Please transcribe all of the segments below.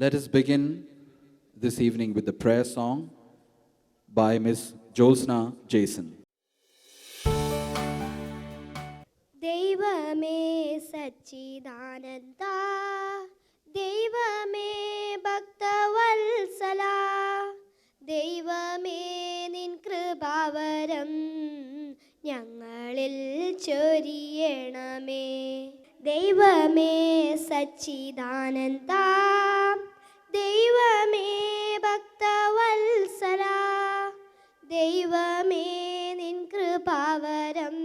Let us begin this evening with the prayer song by Miss Jolsna Jason. ദൈവമേ സച്ചിദാനന്ദ, ദൈവമേ ഭക്തവത്സല, ദൈവമേ നിൻ കൃപാവരം ഞങ്ങളിൽ ചൊരിയണമേ. ദൈവമേ സച്ചിദാനന്ദ, ദൈവമേ ഭക്തവത്സല, ദൈവമേ നിൻ കൃപാവരം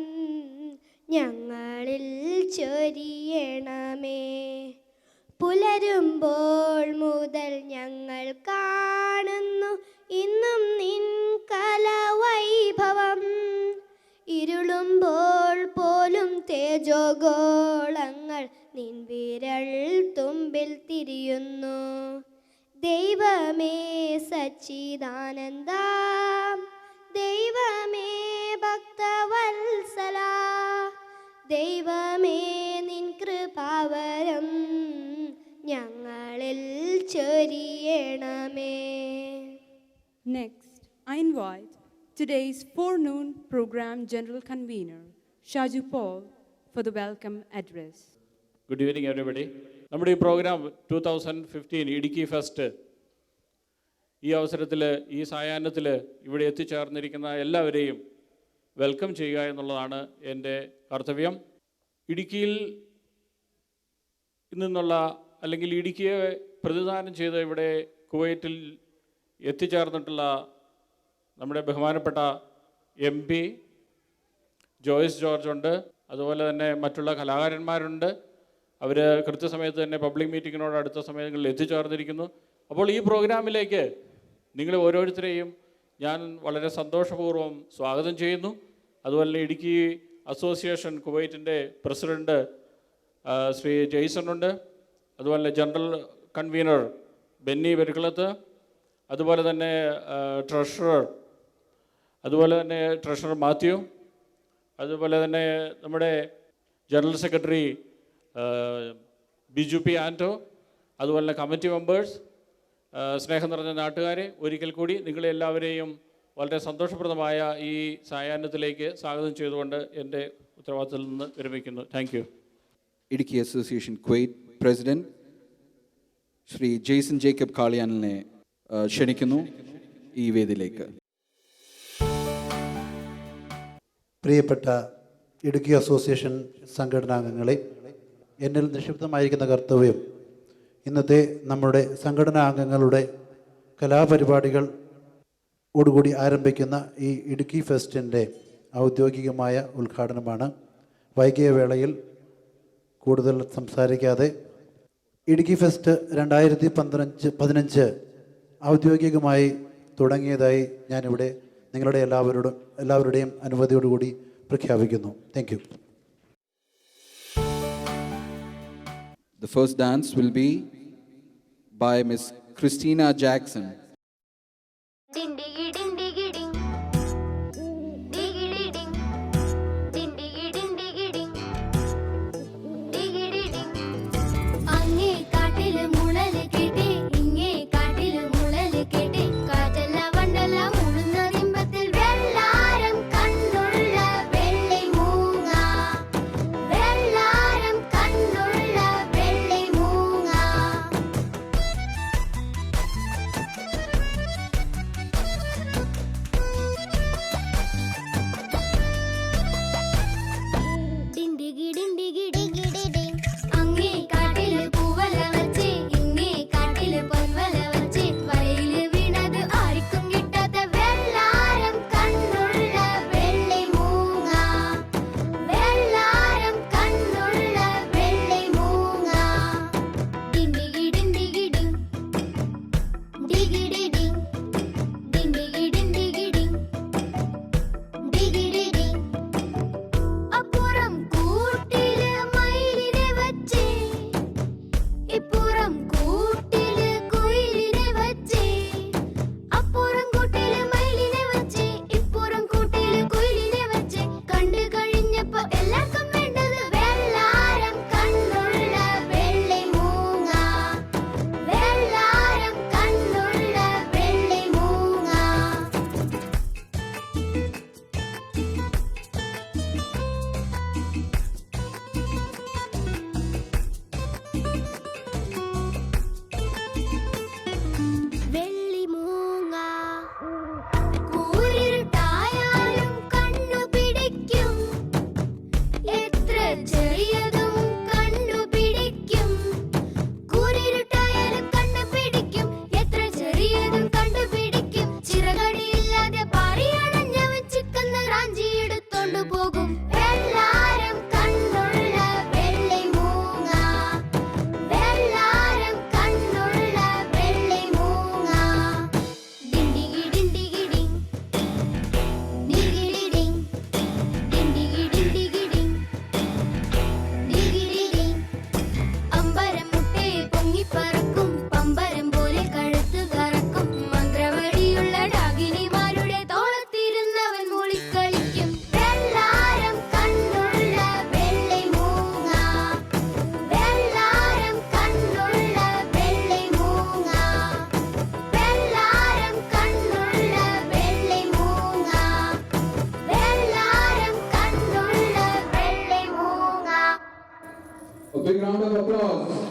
ഞങ്ങളിൽ ചൊരിയണമേ. പുലരുമ്പോൾ മുതൽ ഞങ്ങൾ കാണുന്നു ഇന്നും നിൻ കലവൈഭവം. ഇരുളുമ്പോൾ പോലും തേജോഗോളങ്ങൾ നിൻ വിരൽ തുമ്പിൽ തിരിയുന്നു. ദൈവമേ സച്ചിദാനന്ദ, ദൈവമേ ഭക്തവത്സല, ദൈവമേ നിൻ കൃപാവരം ഞങ്ങളിൽ ചൊരിയണമേ. Next, I invite today's forenoon program general convener, Shaju Paul, for the welcome address. Good evening, everybody. നമ്മുടെ ഈ പ്രോഗ്രാം 2015 ഇടുക്കി ഫെസ്റ്റ് ഈ അവസരത്തിൽ ഈ സായാഹ്നത്തിൽ ഇവിടെ എത്തിച്ചേർന്നിരിക്കുന്ന എല്ലാവരെയും വെൽക്കം ചെയ്യുക എന്നുള്ളതാണ് എൻ്റെ കർത്തവ്യം. ഇടുക്കിയിൽ നിന്നുള്ള അല്ലെങ്കിൽ ഇടുക്കിയെ പ്രതിദാനം ചെയ്ത് ഇവിടെ കുവൈറ്റിൽ എത്തിച്ചേർന്നിട്ടുള്ള നമ്മുടെ ബഹുമാനപ്പെട്ട MP ജോയ്സ് ജോർജ് ഉണ്ട്. അതുപോലെ തന്നെ മറ്റുള്ള കലാകാരന്മാരുണ്ട്. അവർ കൃത്യസമയത്ത് തന്നെ പബ്ലിക് മീറ്റിങ്ങിനോട് അടുത്ത സമയങ്ങളിൽ എത്തിച്ചേർന്നിരിക്കുന്നു. അപ്പോൾ ഈ പ്രോഗ്രാമിലേക്ക് നിങ്ങൾ ഓരോരുത്തരെയും ഞാൻ വളരെ സന്തോഷപൂർവ്വം സ്വാഗതം ചെയ്യുന്നു. അതുപോലെ ഇടുക്കി അസോസിയേഷൻ കുവൈറ്റിൻ്റെ പ്രസിഡൻറ്റ് ശ്രീ ജെയ്സൺ ഉണ്ട്. അതുപോലെ ജനറൽ കൺവീനർ ബെന്നി പെരുക്കളത്ത്, അതുപോലെ തന്നെ ട്രഷറർ മാത്യു, അതുപോലെ തന്നെ നമ്മുടെ general secretary Biju P Anto, അതുപോലെ തന്നെ കമ്മിറ്റി മെമ്പേഴ്സ്, സ്നേഹം നിറഞ്ഞ നാട്ടുകാരെ, ഒരിക്കൽ കൂടി നിങ്ങളെല്ലാവരെയും വളരെ സന്തോഷപ്രദമായ ഈ സായാഹ്നത്തിലേക്ക് സ്വാഗതം ചെയ്തുകൊണ്ട് എൻ്റെ ഉത്തരവാദിത്തത്തിൽ നിന്ന് വിരമിക്കുന്നു. Thank you. Idukki association Kuwait president Shri Jaison Jacob കാളിയാനിനെ ക്ഷണിക്കുന്നു ഈ വേദിയിലേക്ക്. പ്രിയപ്പെട്ട ഇടുക്കി അസോസിയേഷൻ സംഘടനാംഗങ്ങളെ, എന്നിൽ നിക്ഷിപ്തമായിരിക്കുന്ന കർത്തവ്യം ഇന്നത്തെ നമ്മുടെ സംഘടനാ അംഗങ്ങളുടെ കലാപരിപാടികൾ ഓടുകൂടി ആരംഭിക്കുന്ന ഈ ഇടുക്കി ഫെസ്റ്റിൻ്റെ ഔദ്യോഗികമായ ഉദ്ഘാടനമാണ്. വൈകിയ വേളയിൽ കൂടുതൽ സംസാരിക്കാതെ ഇടുക്കി ഫെസ്റ്റ് 2015 ഔദ്യോഗികമായി തുടങ്ങിയതായി ഞാനിവിടെ നിങ്ങളുടെ എല്ലാവരുടെയും അനുമതിയോടുകൂടി പ്രഖ്യാപിക്കുന്നു. Thank you. The first dance will be by Miss Christina Jackson.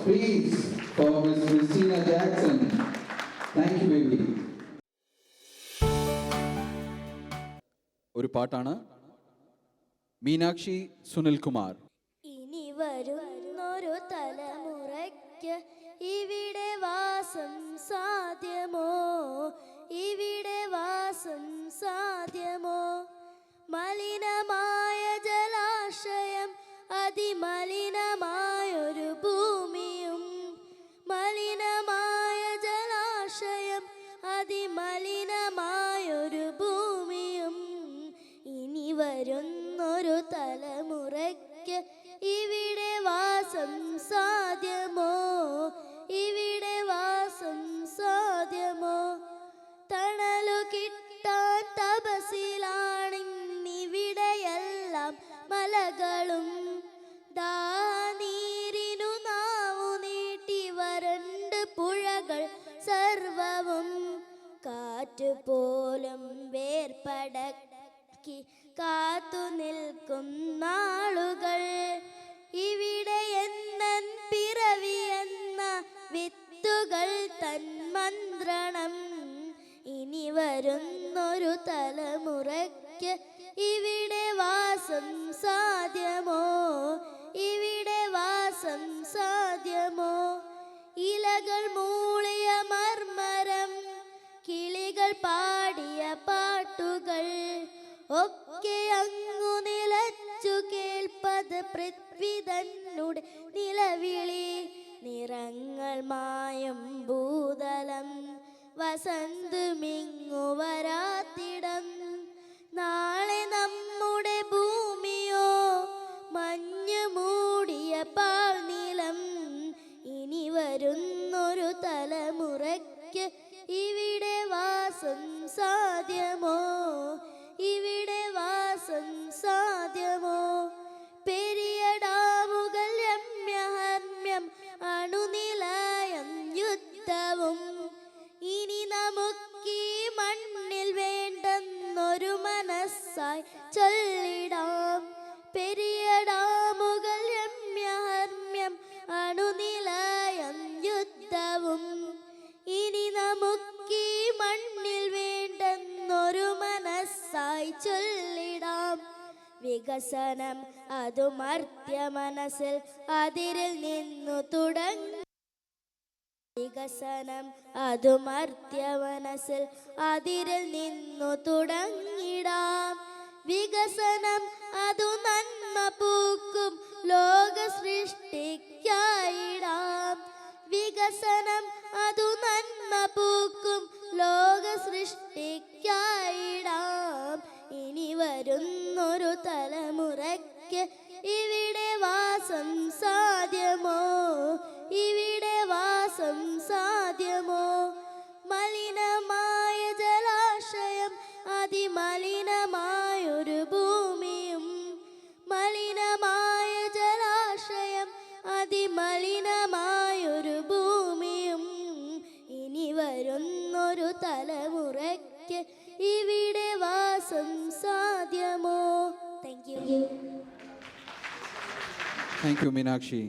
please, for Miss Christina Jackson. Thank you, baby. ഒരു പാട്ടാണ് മീനാക്ഷി സുനിൽ കുമാർ. ഇനി വരുന്നൊരു തലമുറയ്ക്ക് ഇവിടെ വാസം സാധ്യമോ, ഇവിടെ വാസം സാധ്യമോ? മലിനമായ ജലാശയം, അതിമലിനമായൊരു ഭൂമിയും, മലിനമായ ജലാശയം, അതിമലിനമായൊരു ഭൂമിയും. ഇനി വരുന്നൊരു തലമുറയ്ക്ക് ഇവിടെ വാസം സാധ്യമോ, ഇവിടെ വാസം സാധ്യമോ? തണലു കിട്ടാൻ തപസിലാണിന്നിവിടെയെല്ലാം മലകളും, ദാനീരിനു നാവു നീട്ടി വരണ്ട് പുഴകൾ സർവവും. കാറ്റ് പോലും വേർപടക്കി കാത്തു നിൽക്കും നാളുകൾ, ഇവിടെ എന്നൻ പിറവി എന്ന വിത്തുകൾ തൻ മന്ത്രണം. ഇനി വരുന്നൊരു തലമുറയ്ക്ക് ഇവിടെ വാസം സാധ്യമോ, ഇവിടെ വാസം സാധ്യമോ? ഇലകൾ മൂളിയ മർമരം, കിളികൾ പാടിയ പാട്ടുകൾ ഒക്കെ അങ്ങു നിലച്ചു കേൾപ്പത് പൃഥ്വി തന്നുടെ നിലവിളി. നിറങ്ങൾ മായും ഭൂതലം, വസന്തമിങ്ങു വരാത്തിടം. നാളെ നമ്മുടെ ഭൂമിയോ മഞ്ഞു മൂടിയ പാഴ്നിലം. ഇനി വരുന്നൊരു തലമുറയ്ക്ക് ഇവിടെ വാസം സാധ്യമോ, ഇവിടെ വാസം സാധ്യമോ? പെരിയ ഡാമുകൾ രമ്യഹർമ്മ്യം, അണുനിലയം യുദ്ധവും. ഇനി നമുക്കീ മണ്ണിൽ വേണ്ടെന്നൊരു മനസ്സായി ചൊല്ലിടാം. പെരിയ ഡാമുകൾ രമ്യഹർമ്മ്യം, അണുനിലയം യുദ്ധവും. ഇനി നമുക്കീ മണ്ണിൽ വേണ്ടെന്നൊരു മനസ്സായി ചൊല്ലിടാം. വികസനം അതു മർത്യ മനസ്സിൽ അതിരിൽ നിന്നു തുടങ്ങി. വികസനം അതു മർത്യ മനസ്സിൽ അതിരിൽ നിന്നു തുടങ്ങിടാം. വികസനം അതു നന്മ പൂക്കും ലോക സൃഷ്ടിക്കായിടാം. വികസനം അതു നന്മ പൂക്കും ലോക സൃഷ്ടിക്കായിടാം. ഇനി വരുന്നൊരു തലമുറയ്ക്ക് ഇവിടെ വാസം സാധ്യമോ, ഇവിടെ വാസം സാധ്യമോ? മലിനമായ ജലാശയം, അതിമലിനമായൊരു ഭൂമിയും, മലിനമായ ജലാശയം, അതിമലിനമായൊരു ഭൂമിയും. ഇനി വരുന്നൊരു തലമുറയ്ക്ക് ഇവിടെ വാസം സാധ്യമോ? Thank you. Thank you, Meenakshi.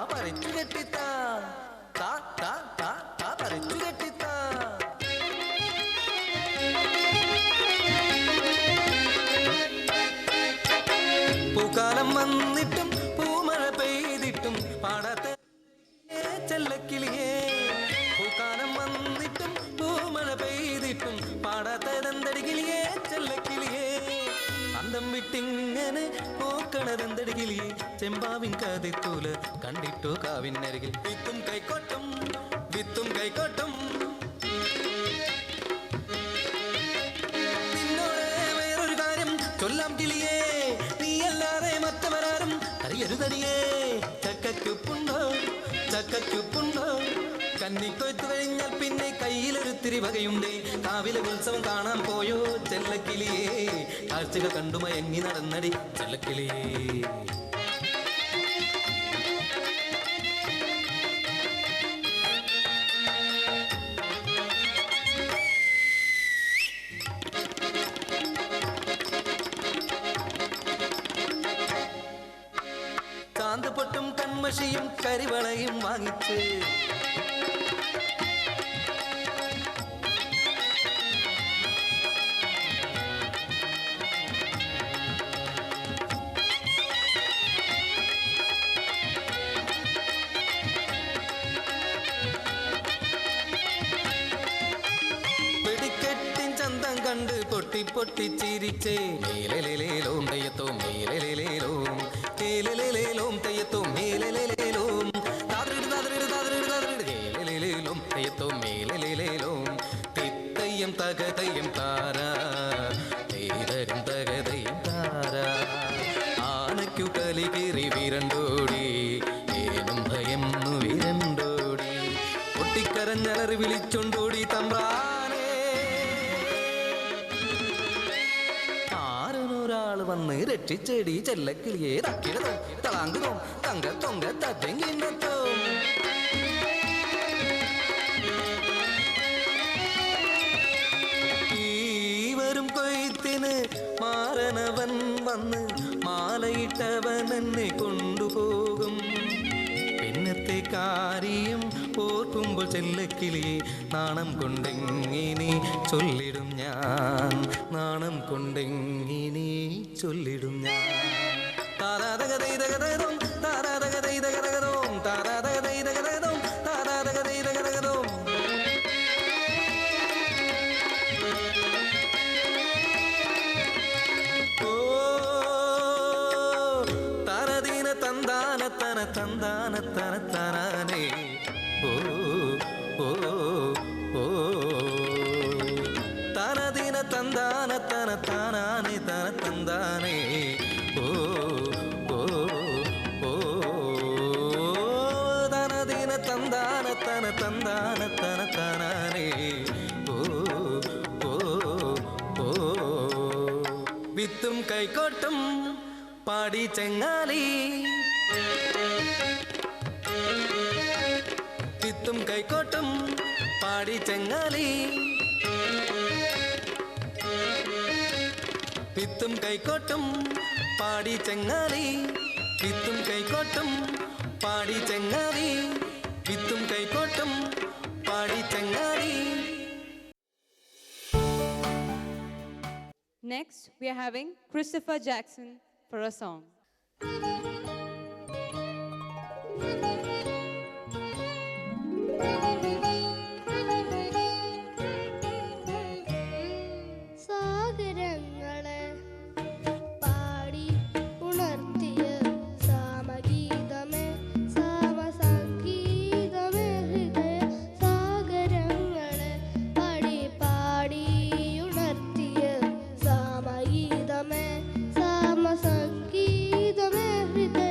പറിച്ചു കെട്ടിത്താ വിട്ടിങ്ങനെ നോക്കണതെന്തടി കിളിയെ ചെമ്പാവിൻ കതിത്തൂല് കണ്ടിട്ടോ കാവിനരികിൽ വിത്തും കൈക്കോട്ടും വിത്തും കൈക്കോട്ടും നിന്നോട് വേറൊരു കാര്യം ചൊല്ലാം കിളിയേ നീയല്ലാതെ മറ്റവരാരും അറിയരുതടിയേ ചക്കച്ചുപ്പുണ്ടോ ചക്കച്ചുപ്പുണ്ടോ കന്നിക്കൊയ്ത്ത് കഴിഞ്ഞാൽ പിന്നെ കയ്യിലൊരുത്തിരി വകയുണ്ടേ കാവിലെ ഉത്സവം കാണാൻ പോയോ ചെല്ലക്കിളിയേ കാഴ്ചകൾ കണ്ടു മയങ്ങി നടന്നടി ചെല്ലക്കിളിയേ ചാന്ത് പൊട്ടും കൺമഷിയും കരിവളയും വാങ്ങിച്ച് കണ്ട് പൊട്ടി പൊട്ടി ചിരിച്ചേ മേലലേലോം തെയ്യത്തോം മേലലേലോം മേലലേലോം തെയ്യത്തോം മേലലേലോം താതിരിട് താതിരിട് താതിരിട് താതിരിട് മേലലേലോം തെയ്യത്തോം മേലലേലോം തിത്തയ്യം തകതയ്യം താരാ തേതരും തകതയ്യം താരാ ആനയ്ക്കു കലി കീറി വിരണ്ടോടി ഏനും ഭയം വിരണ്ടോടി പൊട്ടിക്കരഞ്ഞലറി വിളിച്ചോണ്ടോടി തമ്പ്രാനേ ഒരാൾ വന്ന് രക്ഷിച്ചെടി ചെല്ലക്കിളിയെ തക്കിടതോ തളാങ്കുതോ തങ്ക തൊങ്ക തത്തെങ്കിന്നത്തോ ഈവരും കൊയ്ത്തിന് മാറനവൻ വന്ന് മാലയിട്ടവൻ എന്നെ കൊണ്ടുപോകും പിന്നത്തെ കാര്യം ഓർക്കുമ്പോൾ ചെല്ലക്കിളിയെ നാണം കൊണ്ടെങ്ങിനെ ചൊല്ലിടും ഞാൻ നാണം കൊണ്ടെങ്ങിനെ ചൊല്ലിടും ഞാൻ താരാതകതൈതകതകതോം താരാതകതൈതകതകതോം താരാതകതൈതകതകതോം താരാതകതൈതകതകതോം ഓ താരദീന തന്താനത്തന തന്താനത്തന താനാനേ ഓ ഓ ഓ താനദീന തന്താനത്തന താനാനേ തന തന്താനേ ഓ ഓ ഓ താനദീന തന്താനത്തന തന്താനത്തന താനാനേ ഓ ഓ ഓ വിത്തും കൈക്കോട്ടും പാടി ചെങ്ങാലി വിത്തും കൈക്കോട്ടും പാടി ചെങ്ങാലി വിത്തും കൈക്കോട്ടും പാടി ചെങ്ങാലി വിത്തും കൈക്കോട്ടും പാടി ചെങ്ങാലി വിത്തും കൈക്കോട്ടും പാടി ചെങ്ങാലി. Next, we are having Christopher Jackson for a song. സാഗരങ്ങളെ പാടി ഉണർത്തിയ സാമഗീതമേ സാമസംഗീതമേ ഹൃദയ സാഗരങ്ങളെ പാടി പാടി ഉണർത്തിയ സാമഗീതമേ സാമസംഗീതമേ ഹൃദയ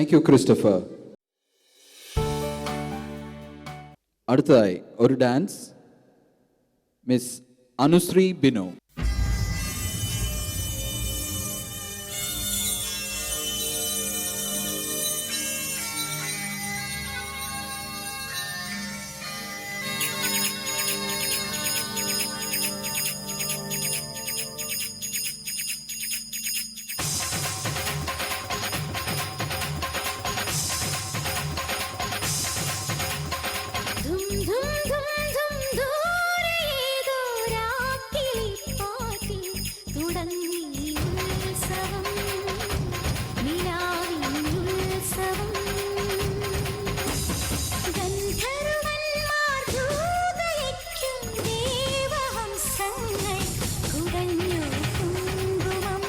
താങ്ക് യു ക്രിസ്റ്റഫർ. അടുത്തതായി ഒരു ഡാൻസ്, മിസ് അനുശ്രീ ബിനു. ധും ധും ധും ധും ദൂരെ ഏതോ രാക്കിളിപ്പാട്ടിൽ തുടങ്ങി ഉത്സവം, നിലാവിൻ ഉത്സവം. ഗന്ധർവന്മാർ ദൂതയയ്ക്കും ദേവഹംസങ്ങൾ കുടഞ്ഞു കുങ്കുമം,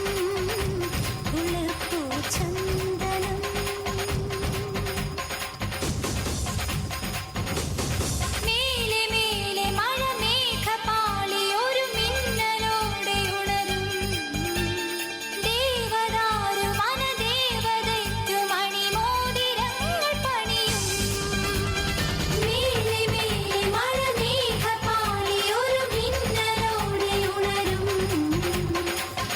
കുളിർപ്പൂ ചന്ദനം. മേലെ മേലെ മഴമേഘപാളി ഒരു മിന്നലോടെ ഉണരും, ദേവദാരു വനദേവതയ്ക്കു മണിമോതിരങ്ങൾ പണിയും. മേലെ മേലെ മഴമേഘപാളി ഒരു മിന്നലോടെ ഉണരും,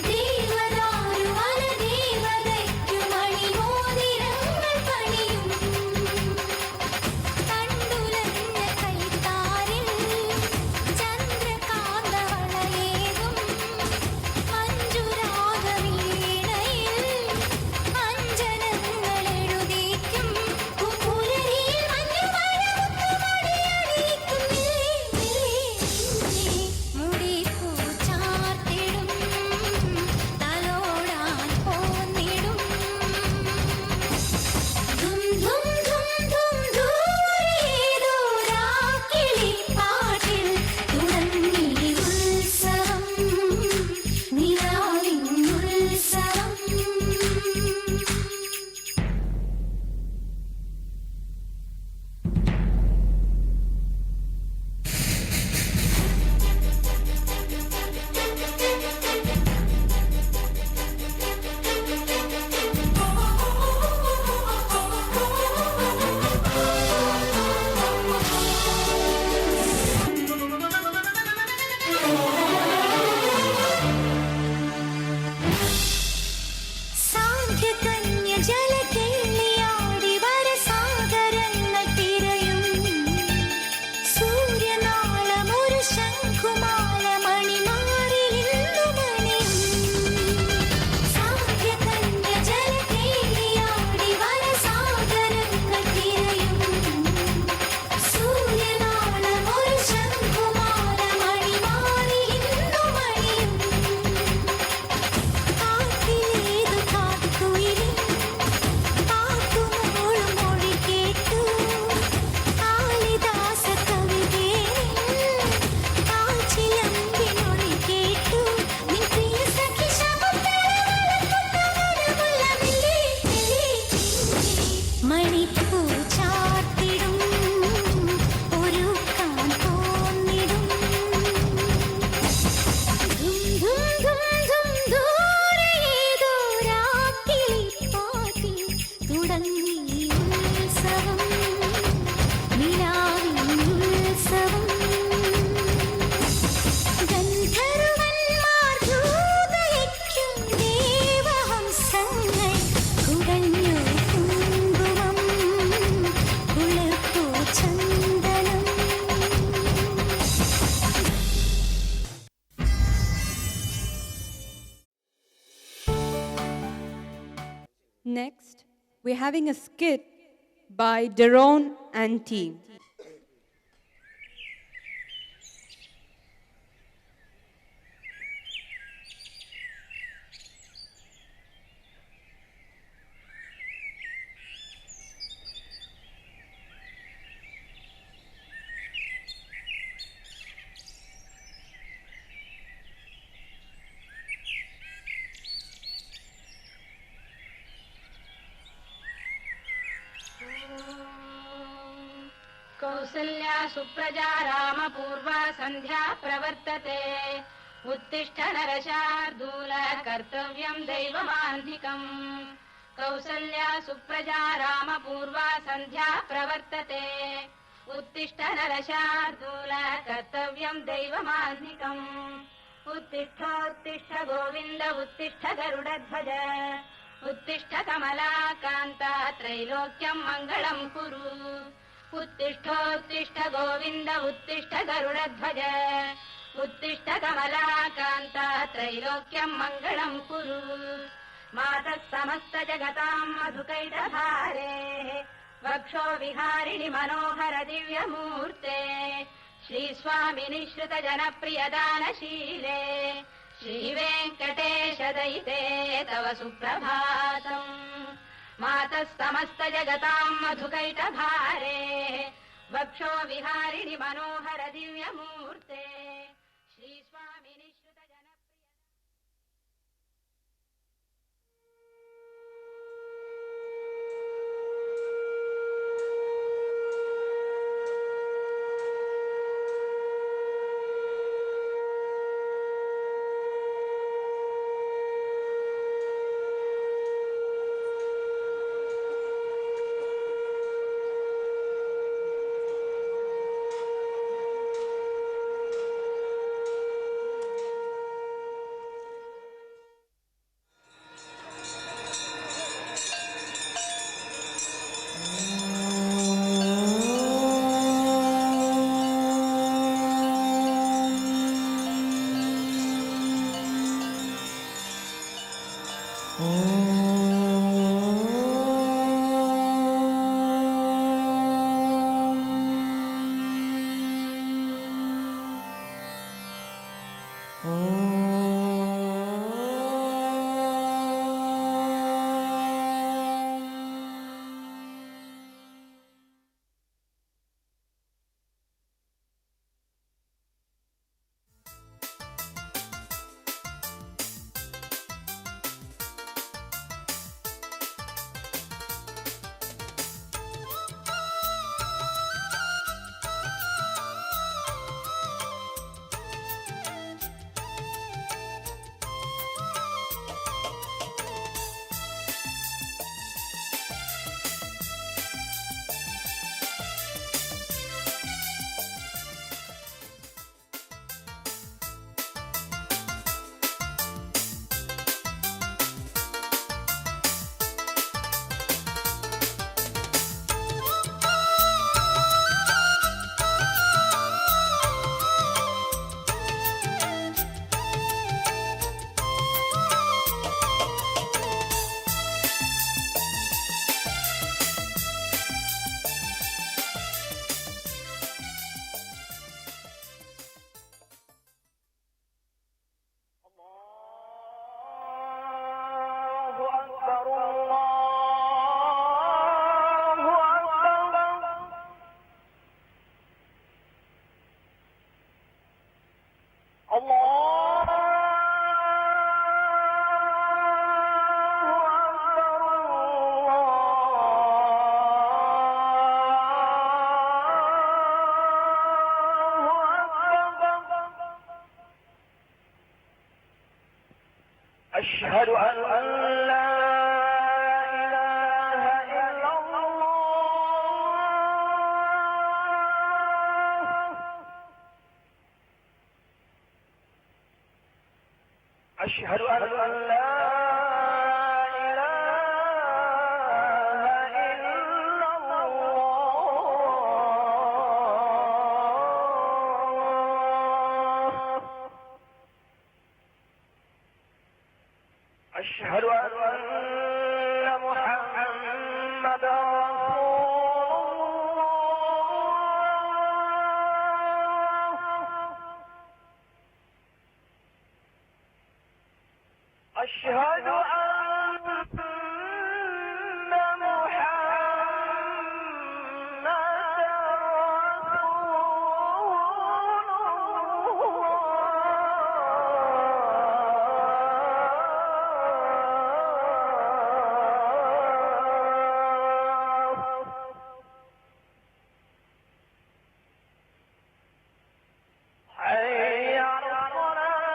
ദേവദാരു വനദേവതയ്ക്കു മണിമോതിരങ്ങൾ പണിയും. കണ്ടുലഞ്ഞ കൈത്താരിൽ ചന്ദ്രകാന്തവളയേകും, മഞ്ജുരാഗവീണയിൽ അഞ്ജനങ്ങളെഴുതിക്കും, പുലരിയിൽ മഞ്ഞുമഴമുത്തുമണിയണിയിക്കും. മുടിപ്പൂ ചാർത്തിടും, തലോടാൻ പോന്നിടും. ധും ധും ധും ധും ദൂരേതോ രാക്കിളിപ്പാട്ടിൽ തുടങ്ങി ഉത്സവം, നിലാവിൻ ഉത്സവം. സാന്ധ്യകന്യ ജലകേളിയാടി വരസാഗരങ്ങൾ തിരയും, സൂര്യനാളമൊരു ശംഖുമാല മണിമാറിലിന്നു മണിയും. സാന്ധ്യകന്യ ജലകേളിയാടി വരസാഗരങ്ങൾ തിരയും, സൂര്യനാളമൊരു ശംഖുമാല മണിമാറിലിന്നു മണിയും. കാട്ടിലേതു കാട്ടുകുയിലിൻ പാട്ടുമൂളും മൊഴി കേട്ടു, കാളിദാസ കവിതേനിൻ കാൽച്ചിലമ്പിനൊളി കേട്ടു. നിൻ പ്രിയ സഖി ശബദരവളത്തുന്നവരമുള്ള മില്ലി മില്ലി മണിപ്പൂ ചാർത്തിടും, ഒരുക്കാൻ തോന്നിടും. ധും ധും ധും ധും ദൂരേതോ രാക്കിളിപ്പാട്ടിൽ തുടങ്ങി ഉത്സവം, നിലാവിൻ ഉത്സവം. ഗന്ധർവന്മാർ ദൂതയയ്ക്കും ദേവഹംസങ്ങൾ കുടഞ്ഞു കുങ്കുമം, കുളിർപ്പൂ ചന്ദനം. Next, we're having a skit by Daron and team. Kausalya Supraja रामपूर्वा सन्ध्या प्रवर्तते उत्तिष्ठ नरशार्दूल कर्तव्यं दैवमान्धिकम् कौसल्या सुप्रजा रामपूर्वा सन्ध्या प्रवर्तते उत्तिष्ठ नरशार्दूल कर्तव्यं दैवमान्निकम् उत्तिष्ठोत्तिष्ठ गोविन्द उत्तिष्ठ गरुडध्वज उत्तिष्ठ कमलाकान्ता त्रैलोक्यं मङ्गलं कुरु उत्तिष्ठोत्तिष्ठ गोविन्द उत्तिष्ठ गरुडध्वज उत्तिष्ठ कमलाकान्ता त्रैलोक्यं मङ्गलं कुरु मातः समस्त जगतां मधुकैटभारे वक्षो विहारिणि मनोहर दिव्यमूर्ते श्रीस्वामिनि श्रुत जनप्रियदानशीले श्रीवेङ्कटेश दयिते तव सुप्रभातम् मातः समस्त जगतां मधुकैटभारे वक्षो विहारिणि मनोहर दिव्यमूर्ते श्रीस्वामिनि श्रुत जनप्रिय أشهد أن لا إله إلا الله أشهد أن لا أشهد أن محمدا رسول الله أشهد أن محمدا حي على الصلاة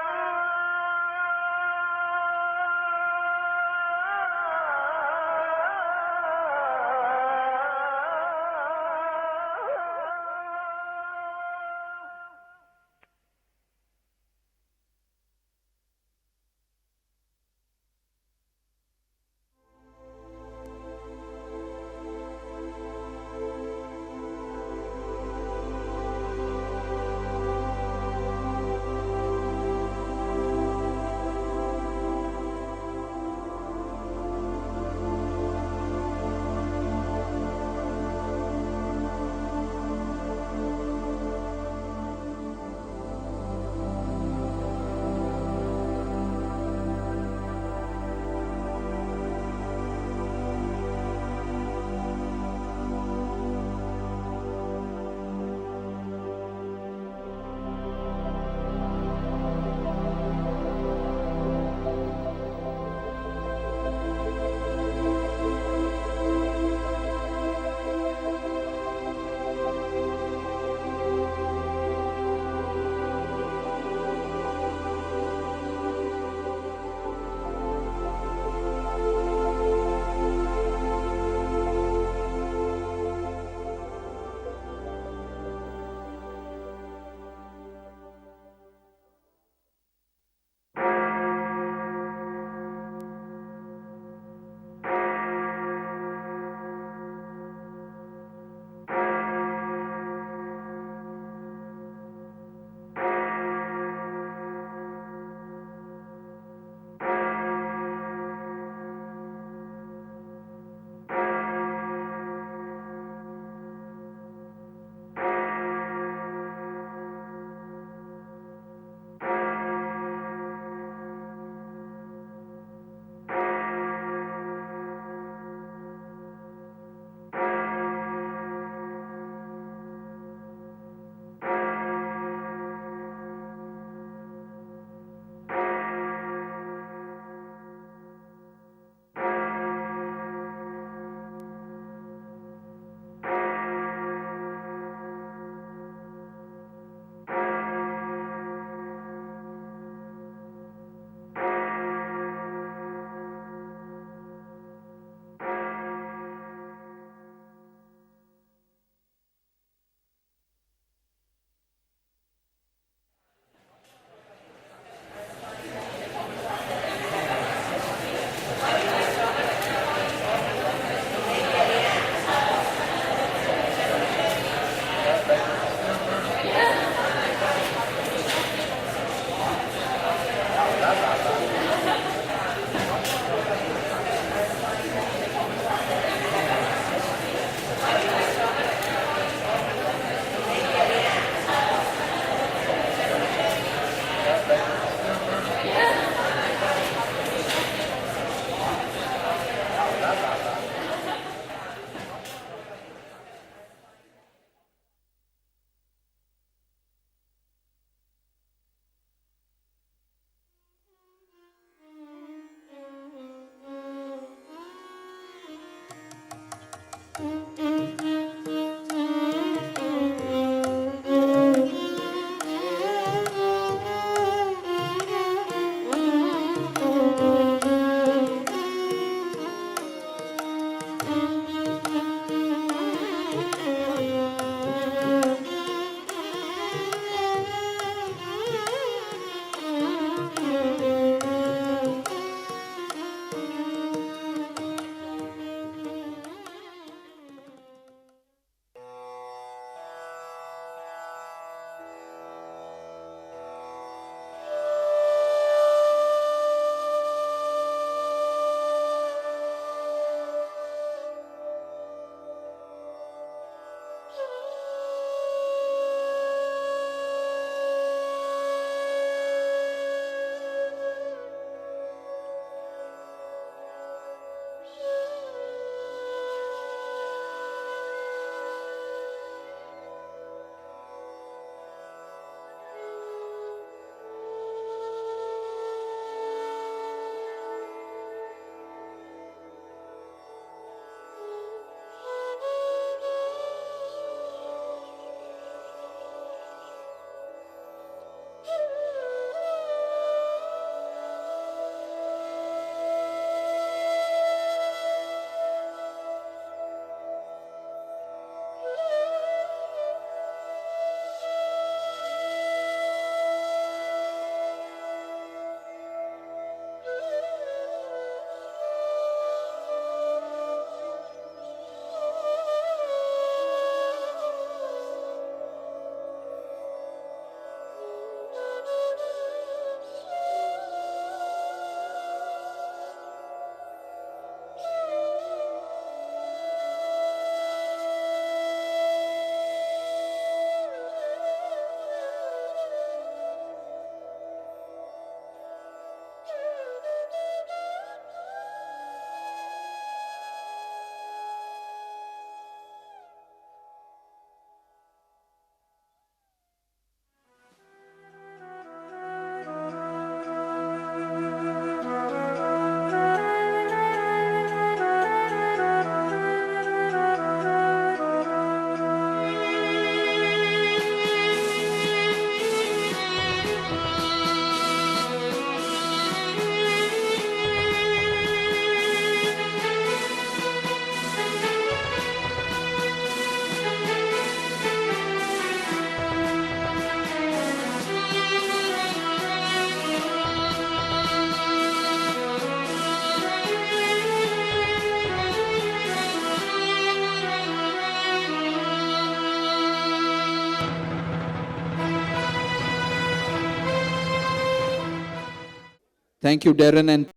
Thank you, Darren and